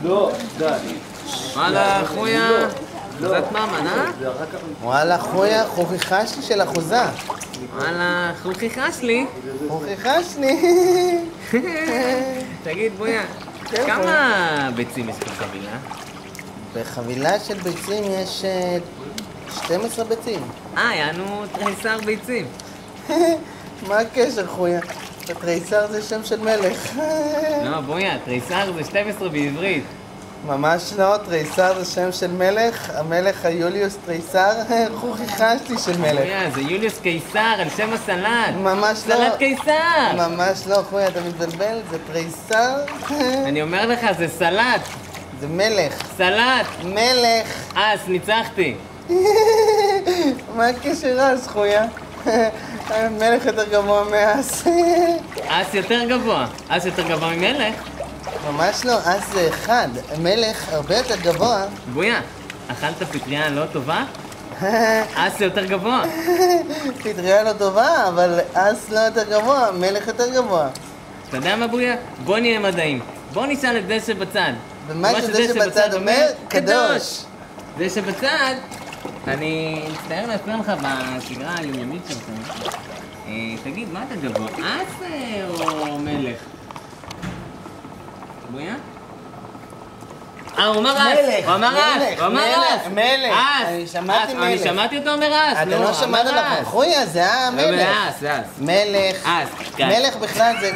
לא, די. וואלה, חויה. אחוזת ממן, אה? וואלה, חויה, חוכיחה שלי של אחוזה. וואלה, חוכיחה שלי. חוכיחה שלי. תגיד, בויה, כן, כמה ביצים יש בחבילה? בחבילה של ביצים יש 12 ביצים. יענו תריסר ביצים. מה הקשר, חויה? התריסר זה שם של מלך. לא, בויה, תריסר זה 12 בעברית. ממש לא, תריסר זה שם של מלך, המלך היוליוס תריסר, חוכיחה שלי של מלך. בויה, זה יוליוס קיסר על שם הסלט. ממש לא. סלט קיסר. ממש לא, חויה, אתה מתבלבל, זה תריסר. אני אומר לך, זה סלט. זה מלך. סלט. מלך. אז, ניצחתי. מה הקשר אז, חויה? מלך יותר גבוה מאס. אס יותר גבוה. אס יותר גבוה ממלך. ממש לא, אז זה אחד. מלך הרבה יותר גבוה. בויה, אכלת פטריה לא טובה? אס יותר גבוה. פטריה לא טובה, אבל אס לא יותר גבוה, מלך יותר גבוה. אתה יודע מה, בויה? בוא נהיה מדעים. בוא נשאל את זה שבצד. ומה שזה שבצד אומר? קדוש. זה שבצד, אני מצטער להסביר לך בסגרה היומיומית שלכם. תגיד, מה אתה גבוה? אס או מלך? בויה? הוא אמר אס! הוא אמר אס! הוא אמר אס! מלך! אס! אני שמעתי מלך. אני שמעתי אותו אומר אס! אתה לא שמעת נכון. חויה, זה היה מלך. אס, אס. מלך. אס, כן. מלך בכלל זה...